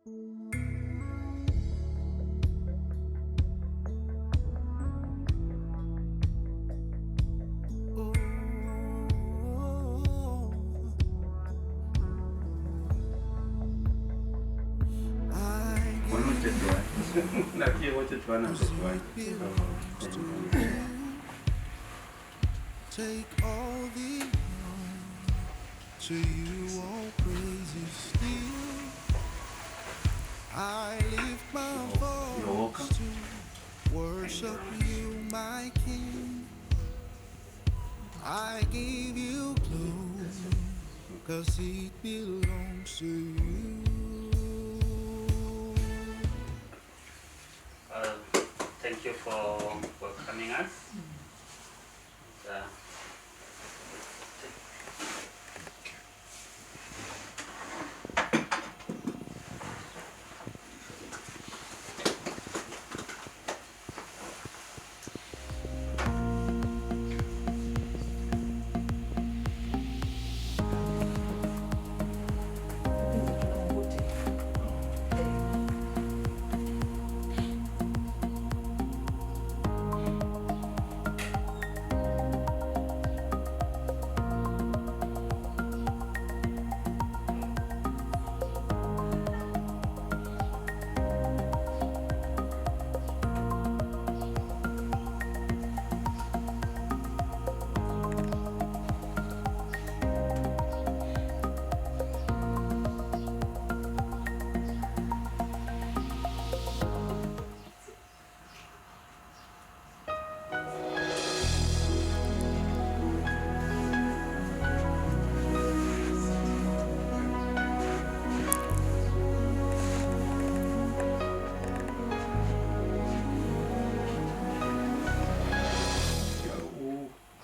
Take all the to you all praises still. I lift my voice to worship you, my King. I give you glory, 'cause it belongs to you. Thank you for welcoming us.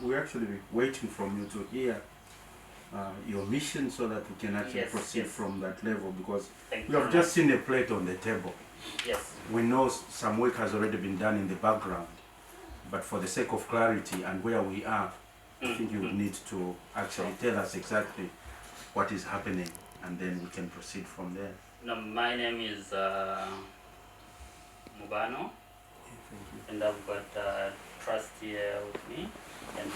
We're actually waiting from you to hear your mission so that we can actually proceed from that level, because we have just seen a plate on the table. Yes. We know some work has already been done in the background, but for the sake of clarity and where we are, I think you need to actually tell us exactly what is happening, and then we can proceed from there. No, my name is Mubano, and I've got Trust here with me, and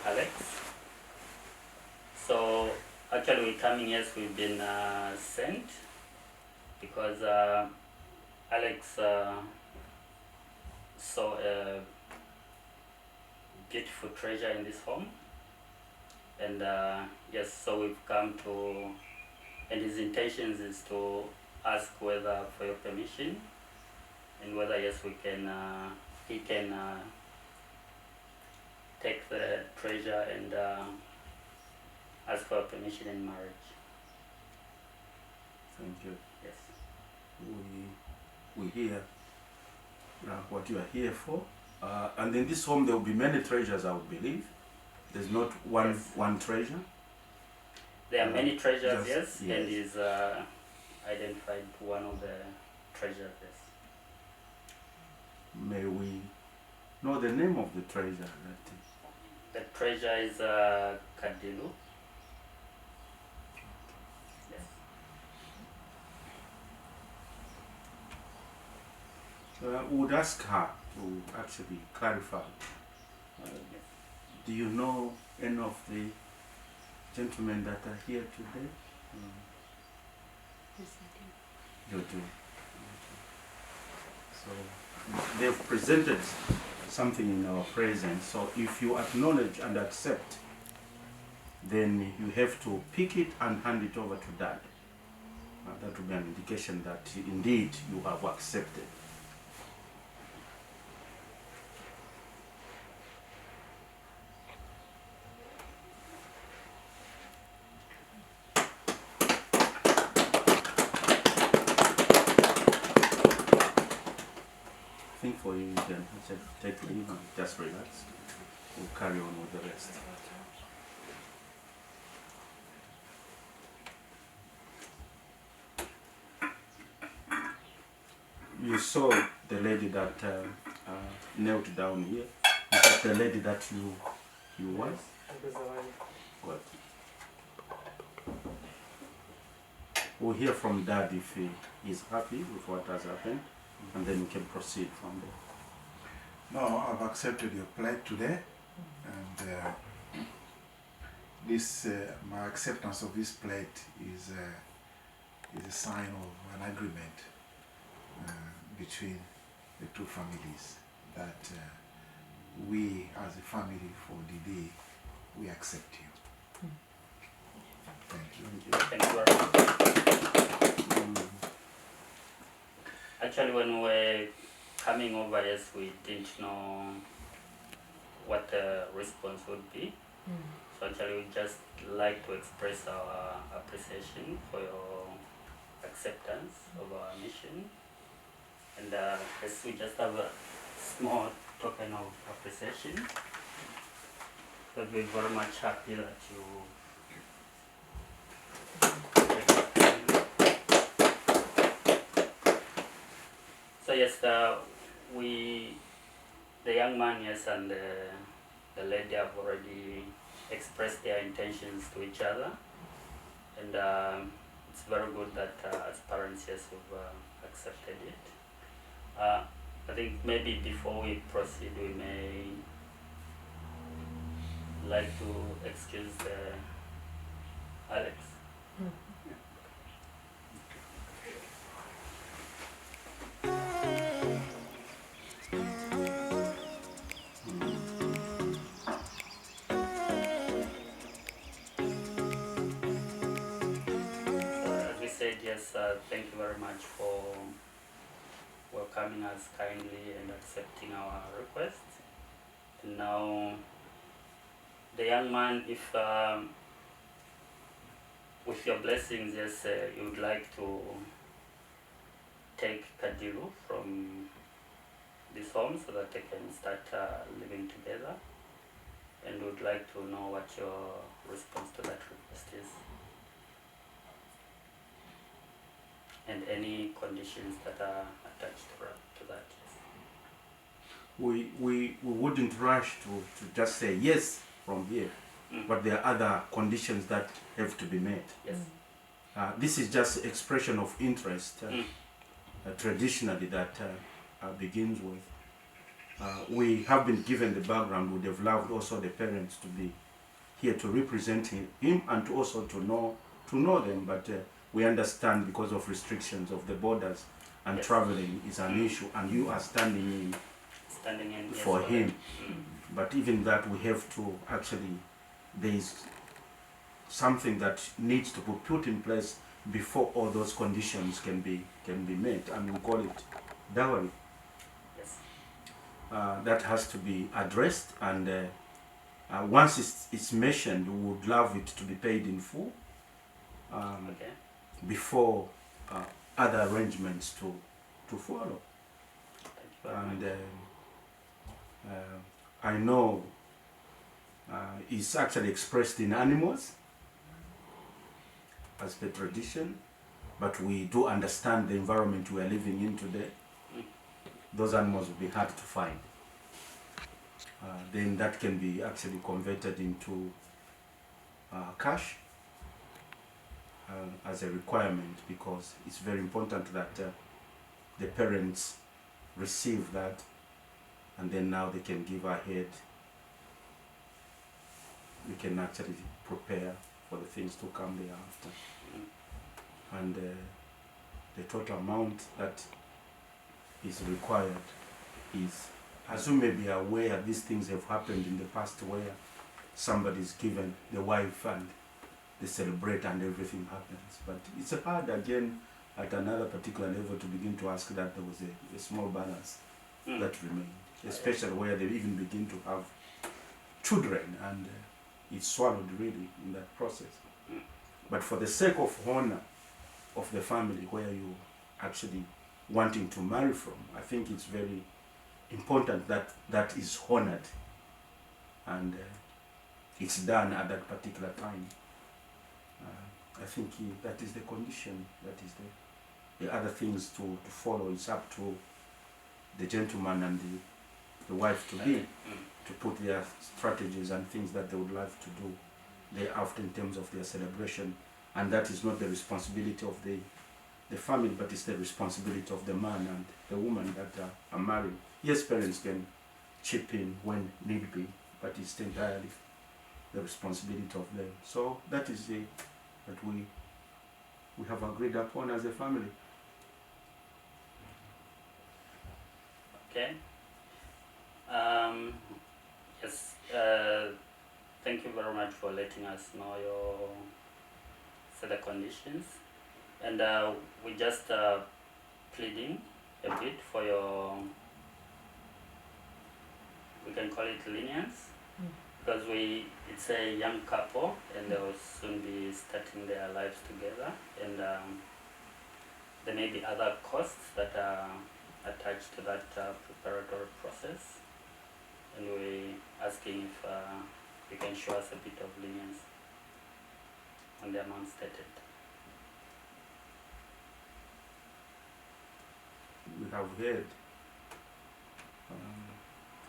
Alex. So actually we're coming, yes, we've been sent because Alex saw a beautiful treasure in this home, and yes, so we've come to, and his intentions is to ask whether for your permission, and whether yes we can, he can take the treasure and ask for permission in marriage. Thank you. Yes. We hear what you are here for, and in this home there will be many treasures, I would believe. There's not one treasure. There are many treasures, yes, and he's identified one of the treasures. Yes. May we know the name of the treasure? The treasure is Kadilu. Yes. We would ask her to actually clarify. Do you know any of the gentlemen that are here today? Yes, I do. You do. So they've presented something in our presence. So if you acknowledge and accept, then you have to pick it and hand it over to Dad. That will be an indication that indeed you have accepted. I think for you, you can take leave and just relax. We'll carry on with the rest. You saw the lady that knelt down here. Is that the lady that you was? What? we'll hear from Dad if he is happy with what has happened, and then we can proceed from there. No, I've accepted your plight today, and this my acceptance of this plight is a sign of an agreement between the two families that we, as a family for Deedy, we accept you. Thank you. Thank you very much. Actually, when we were coming over, yes, we didn't know what the response would be. So actually, we just like to express our appreciation for your acceptance of our mission. And yes, we just have a small token of appreciation. But we're very much happy that you So yes, the young man, yes, and the lady have already expressed their intentions to each other, and it's very good that as parents, yes, we've accepted it. I think maybe before we proceed, we may like to excuse Alex. As we said, yes, thank you very much for welcoming us kindly and accepting our request. And now, the young man, if with your blessings, yes, you would like to take Kadiru from this home so that they can start living together, and would like to know what your response to that request is, and any conditions that are attached to that. Yes. We wouldn't rush to just say yes from here, but there are other conditions that have to be met. Yes. This is just expression of interest traditionally that begins with. We have been given the background. Would have loved also the parents to be here to represent him and to also to know them, but we understand because of restrictions of the borders and Yes. traveling is an issue, and you are standing in Yes, for him. But even that, we have to actually, there is something that needs to be put in place before all those conditions can be met, and we call it dowry. Yes. That has to be addressed, and once it's mentioned, we would love it to be paid in full Okay. before other arrangements to follow. Thank you very And much. I know it's actually expressed in animals as per tradition, but we do understand the environment we are living in today. Those animals will be hard to find. Then that can be actually converted into cash as a requirement, because it's very important that the parents receive that, and then now they can give ahead. We can actually prepare for the things to come thereafter. And the total amount that is required is, as you may be aware, these things have happened in the past where somebody's given the wife and they celebrate and everything happens. But it's hard again at another particular level to begin to ask that there was a small balance that remained, especially where they even begin to have children, and it's swallowed really in that process. But for the sake of honor of the family where you actually wanting to marry from, I think it's very important that that is honored, and it's done at that particular time. I think that is the condition, that is the other things to follow. It's up to the gentleman and the wife to be, to put their strategies and things that they would like to do thereafter in terms of their celebration and that is not the responsibility of the family, but it's the responsibility of the man and the woman that are married. Yes, parents can chip in when need be, but it's entirely the responsibility of them. So that is it that we have agreed upon as a family. Okay. Yes. Thank you very much for letting us know your the conditions, and we just pleading a bit for your, we can call it lenience, because it's a young couple and they will soon be starting their lives together, and there may be other costs that are attached to that preparatory process, and we're asking if you can show us a bit of lenience on the amount stated. We have heard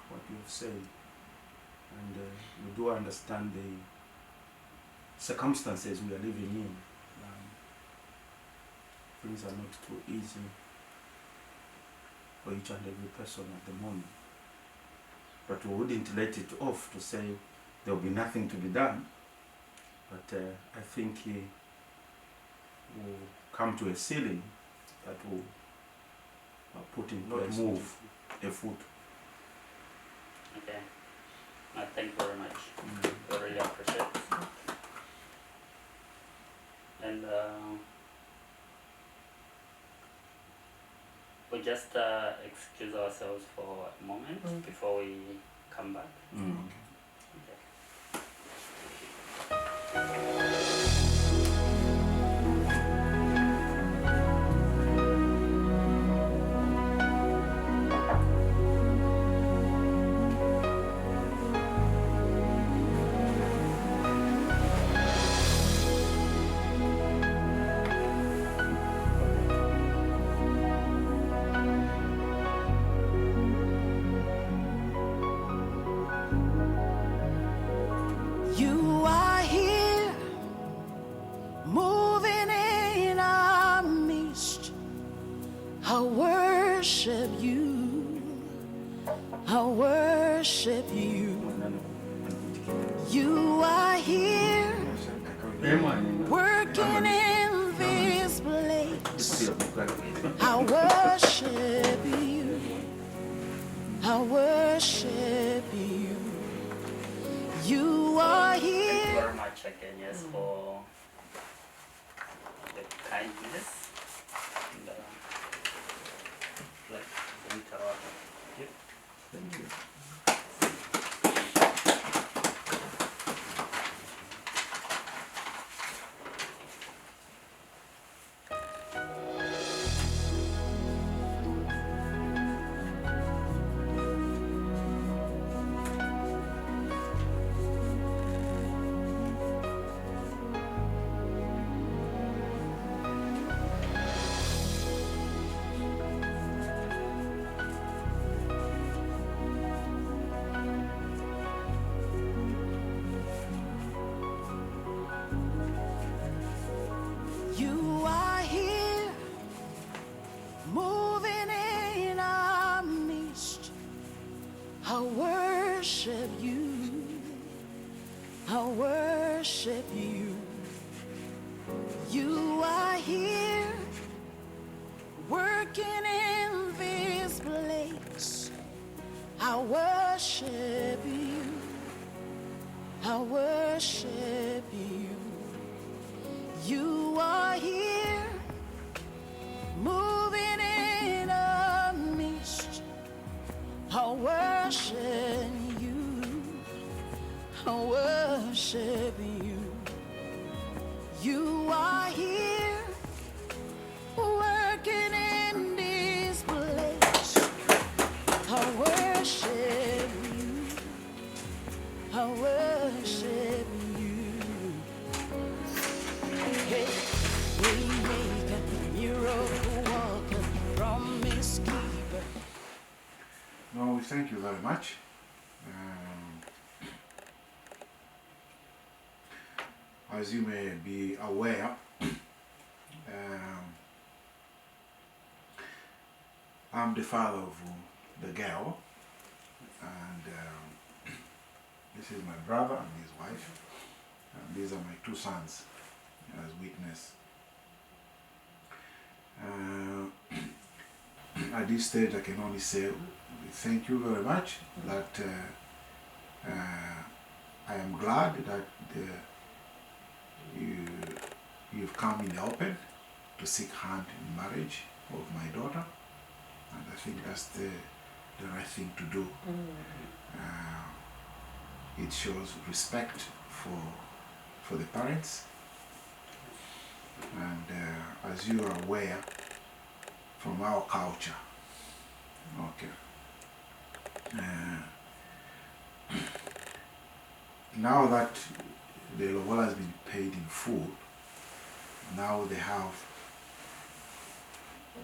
what you have said, and we do understand the circumstances we are living in. Things are not too easy for each and every person at the moment, but we wouldn't let it off to say there will be nothing to be done. But I think we'll come to a ceiling that will put into a move, a foot. Okay. Thank you very much. I really appreciate it. And we just excuse ourselves for a moment before we come back. You are here, moving in our midst. I worship you. I worship you. You are here, working in this place. I worship you. I worship you. You are Thank you here. very much again, yes, for the kindness and like yep. Thank you. You are here, moving in our midst. I worship you. I worship you. You are here, working in this place. I worship you. I worship you. You are here, moving in our midst. I worship you. I worship you. You are here, working in this place. I worship you. I worship you. Hey, we make a miracle walker, promise keeper. No, we thank you very much. as you may be aware, I'm the father of the girl, and this is my brother and his wife, and these are my two sons as witness. At this stage I can only say thank you very much, that I am glad that you've come in the open to seek hand in marriage of my daughter, and I think that's the right thing to do. It shows respect for the parents, and as you are aware from our culture, okay, now that the lobola has been paid in full, now they have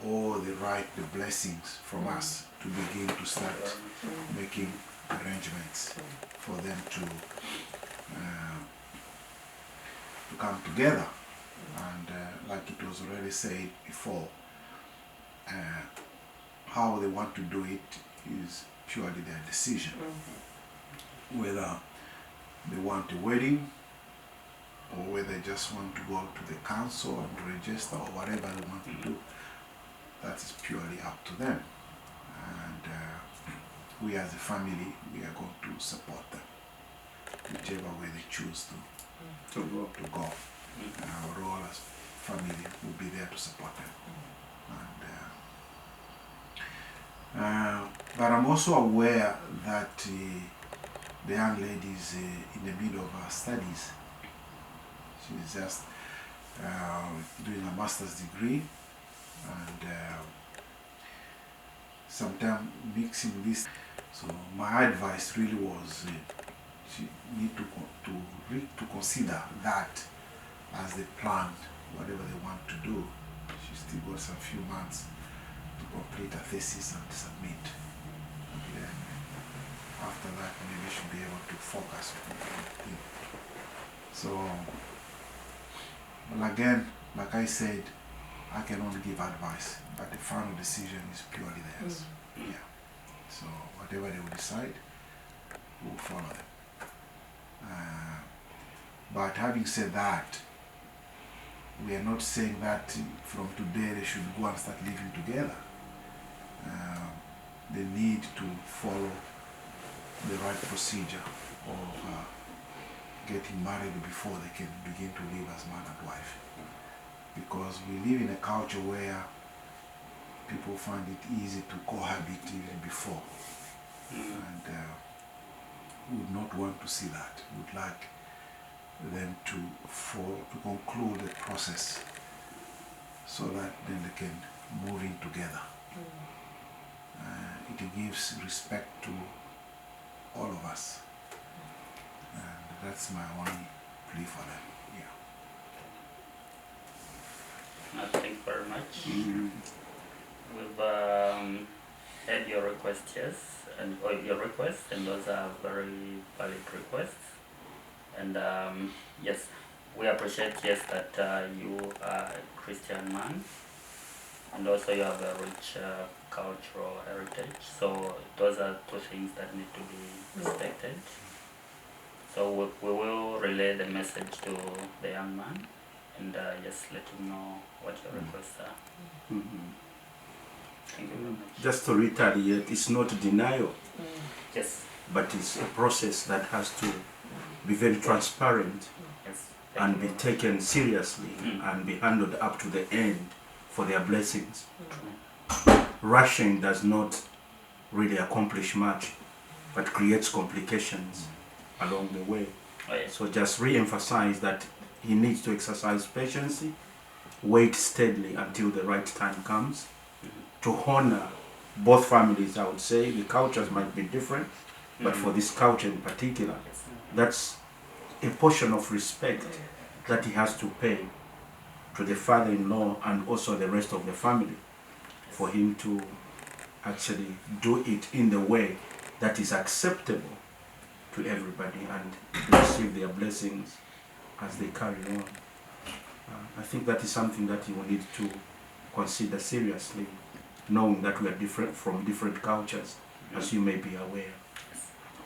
all the right, the blessings from us to begin to start making arrangements for them to come together. And like it was already said before, how they want to do it is purely their decision. Whether they want a wedding, or whether they just want to go to the council and register, or whatever they want to do, that is purely up to them. And we as a family, we are going to support them, whichever way they choose to go. And our role as family will be there to support them. And, but I'm also aware that the young lady is in the middle of her studies. She's just doing a master's degree, and sometimes mixing this. So my advice really was she need to consider that as they plan whatever they want to do. She still got some few months to complete her thesis and submit. And then after that, maybe she'll be able to focus on things. So, well, again, like I said, I can only give advice, but the final decision is purely theirs. Yeah. So whatever they will decide, we'll follow them. But having said that, we are not saying that from today they should go and start living together. They need to follow the right procedure of getting married before they can begin to live as man and wife. Because we live in a culture where people find it easy to cohabit even before. And we would not want to see that. We would like them to conclude the process so that then they can move in together. It gives respect to all of us, and that's my only plea for them. Yeah. Thank you very much. We've had your request, yes, and your requests, and those are very valid requests. And yes, we appreciate, yes, that you are a Christian man, and also you have a rich cultural heritage. So those are two things that need to be respected. So we will relay the message to the young man, and just let him know what your requests are. Thank you very much. Just to retaliate, it's not denial, Yes. but it's a process that has to be very transparent Yes. and be taken seriously and be handled up to the end for their blessings. Rushing does not really accomplish much, but creates complications along the way. Oh, yes. So just re-emphasize that he needs to exercise patience, wait steadily until the right time comes, to honor both families. I would say the cultures might be different, but for this culture in particular, that's a portion of respect that he has to pay to the father-in-law and also the rest of the family, for him to actually do it in the way that is acceptable to everybody and receive their blessings as they carry on. I think that is something that you will need to consider seriously, knowing that we are different from different cultures, as you may be aware.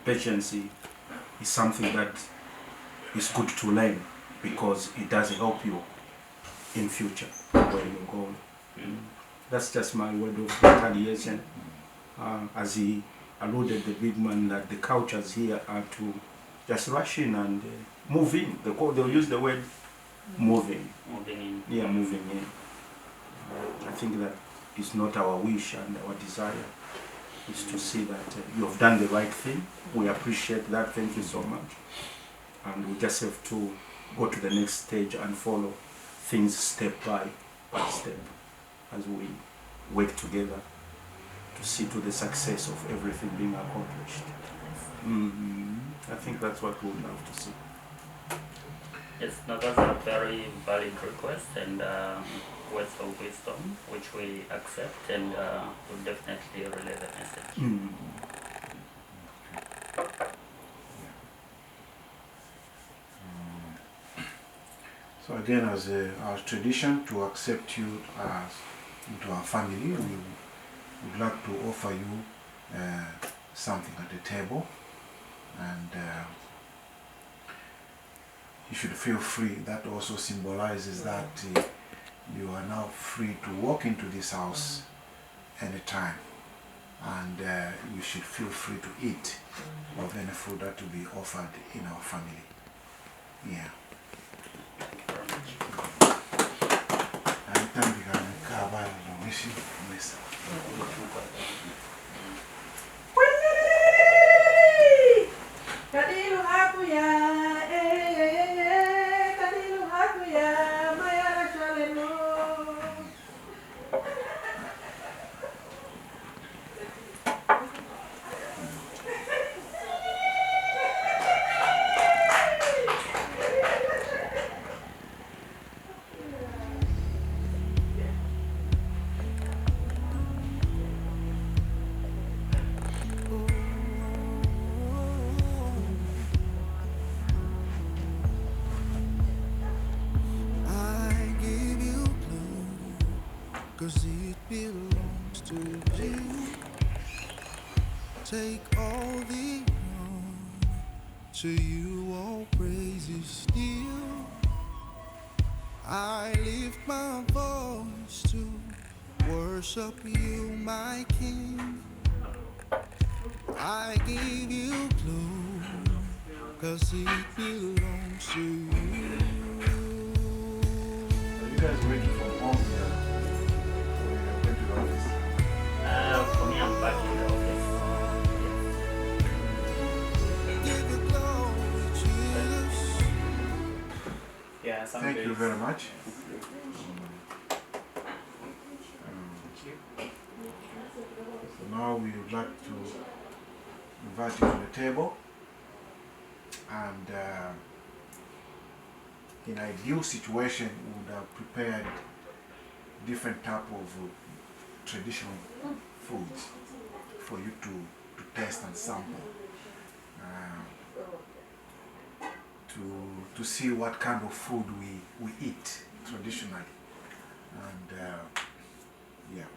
Patience is something that is good to learn because it does help you in future where you're going. That's just my word of retaliation. As he alluded, the big man, that the cultures here are to just rush in and move in. They'll use the word moving. Moving in. Yeah, moving in. I think that is not our wish and our desire. Is to see that you have done the right thing. We appreciate that. Thank you so much. And we just have to go to the next stage and follow things step by step as we work together to see to the success of everything being accomplished. I think that's what we would love to see. Yes, no, that's a very valid request and words of wisdom, which we accept and will definitely relay the message. So again, as our tradition to accept you as into our family, we would like to offer you something at the table, and you should feel free. That also symbolizes that you are now free to walk into this house anytime, and you should feel free to eat of any food that will be offered in our family. Yeah. Kadilu hakuya, kadilu hakuya, mayara chaleno. Cause it belongs to you. Take all the honor, to you all praise is due. I lift my voice to worship you, my King. I give you glory, cause it belongs to you. Are you guys waiting for home here? For me, I'm back in the office. Give the glory, Jesus. Yeah, some Thank you days- very much. So now we would like to invite you to the table, and in ideal situation we would have prepared different type of traditional foods for you to taste and sample, to see what kind of food we eat traditionally, and yeah.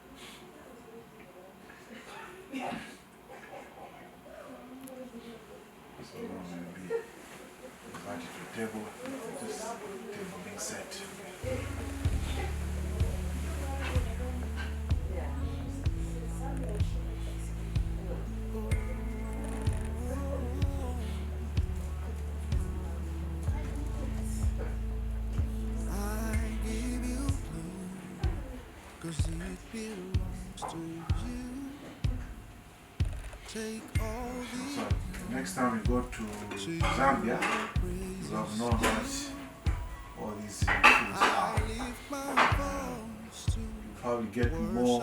So now we'll be invited to the table, this table being set. I give you glory, cause it belongs to you. Take all So the next time we go to Zambia, you have known what all these foods I are. lift my voice to Probably get more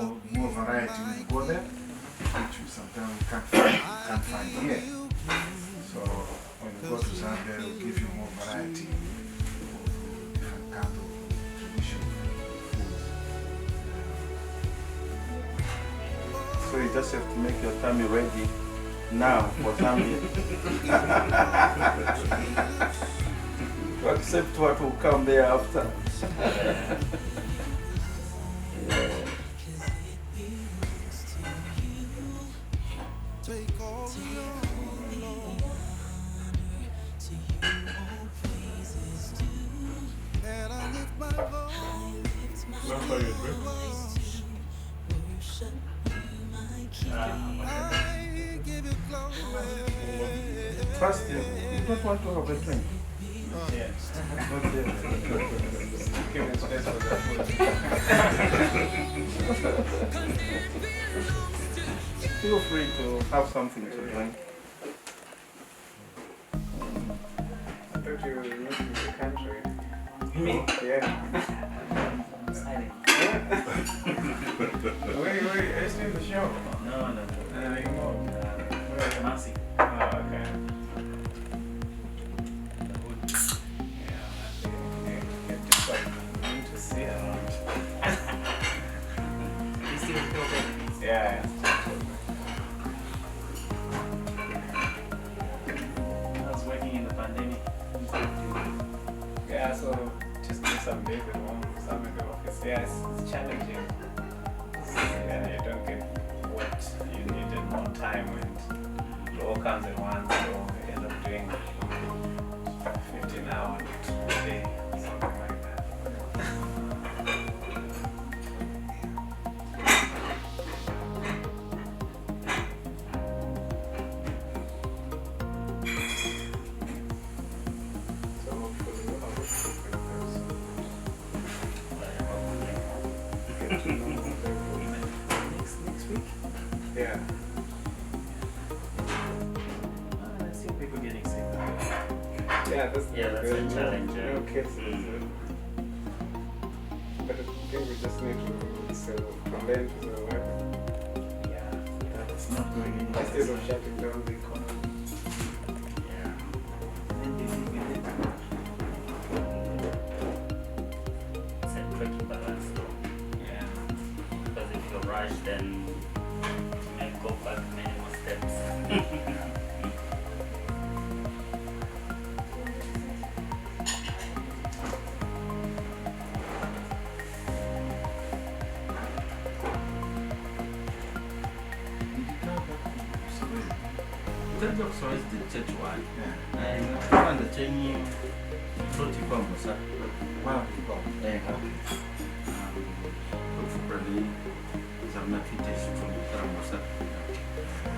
variety when you go there, which you sometimes can't find here. you. So when you go to Zambia, it'll give you more variety of different kinds of traditional foods. So you just have to make your tummy ready now for Zambia. to accept what will come thereafter. Take all your love. And I lift my voice. I give you glory. Trust him. You don't want to have a drink. Yeah. Not there. Give me space for the food. Feel free to have something to drink. I thought you were leaving the country. Me? Yeah. Exciting. Wait, are you still in the show? No. Anymore? Mercy. Oh, okay. Yeah, just like need to see around. You still feel good? Yeah. I was working in the pandemic. Yeah, so just do some days at home, some in the office. Yeah, it's challenging. Yeah, you don't get what you need in one time and it all comes at once, so you end up doing 15 hours a day, something like that. So hopefully we'll have a get to know Next week? Yeah. I see people getting sick. Yeah, that's a challenge. No cases. But I think we just need to convey to the web Yeah, that's not going anywhere. instead of shutting down the economy. Yeah. And then dealing with it. It's a tricky balance though. Yeah. Because if you rush, then you may go back many more steps. Tell us what is the church one. And I understand you. Toti kwa musa. One of the Hopefully, Zambian invitation from the Karamusa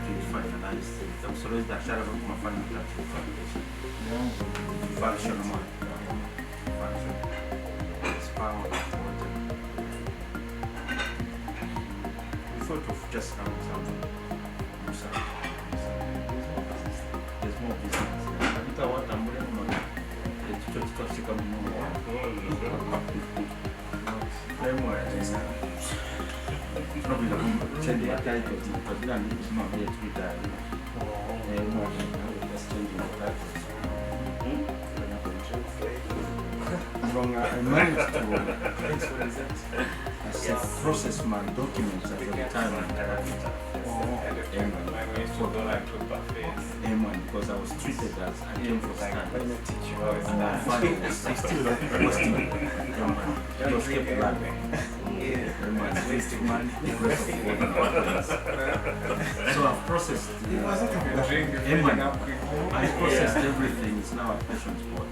to finalize. Absolutely, the share of my final foundation. Function one. Function. It's power of water. We thought of just having something. Musa. There's more business. I think I want to I managed to process my documents at the time M1 because I was treated as I came for study. I still wasting M1. Just kept learning. Wasting money. So I've processed M1. I processed everything. It's now a patient's board.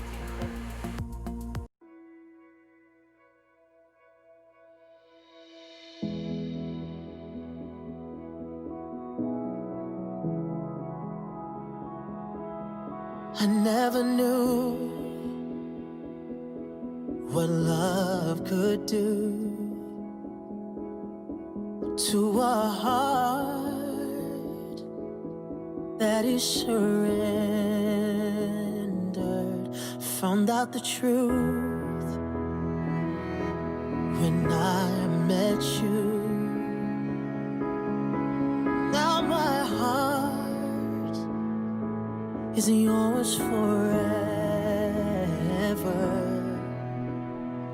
I never knew what love could do to a heart that is surrendered. Found out the truth when I met you. Now my heart is yours forever.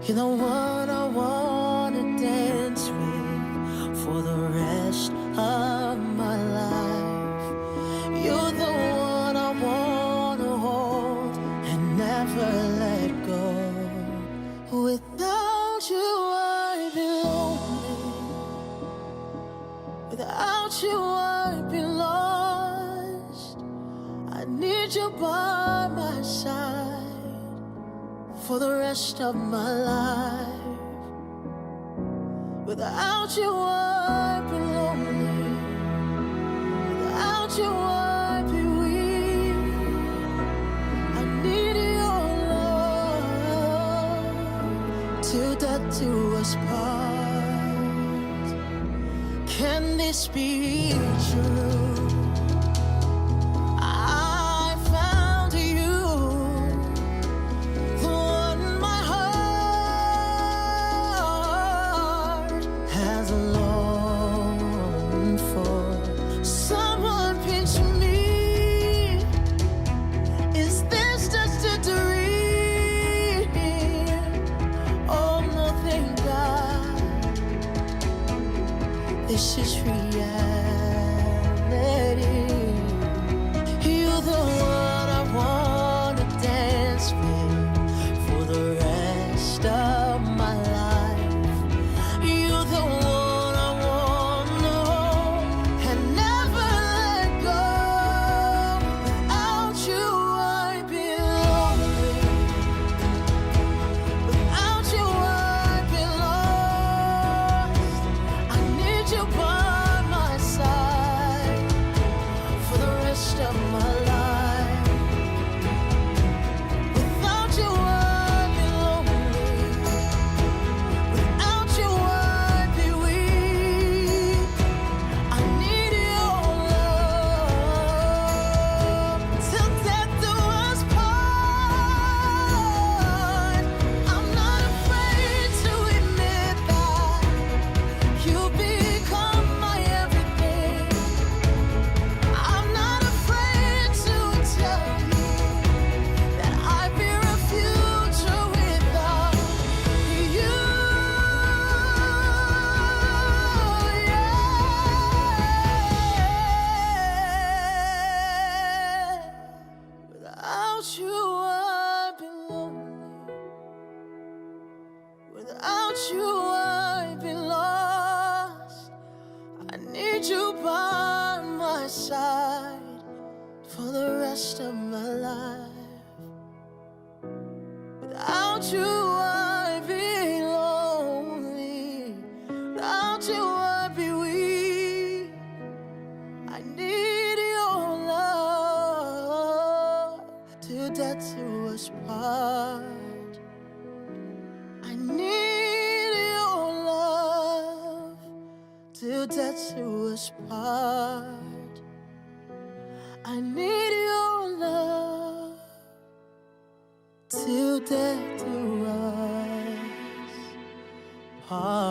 You're the one I wanna dance with for the rest of my life. You're the one I wanna hold and never let Without you, I'd be lost. I need you by my side for the rest of my life. Without you, I'd be lonely. Without you, I'd be weak. I need your love till death do us part. Can this be true? I found you, the one my heart has longed for. Someone pinch me. Is this just a dream? Oh no, thank God, this is reality. You're the one I wanna dance with for the rest of my life. You're the one I wanna hold and never let go. Without you, I'd be lonely. Without you, I'd be lost. I need you by my side for the rest of my life. Without you, I'd be lonely. Without you, I'd be weak. I need your love till death do us part. I'm not afraid to admit that you become my everything. I'm not afraid to tell you that I fear a future without you. Yeah. Without you, I'd be lonely. Without you, I'd be lost. I need you by my side for the rest of my life. Without you, I'd be lonely. Without you, I'd be weak. I need your love till death do us part. I need your love till death do us part. I need your love till death do us part.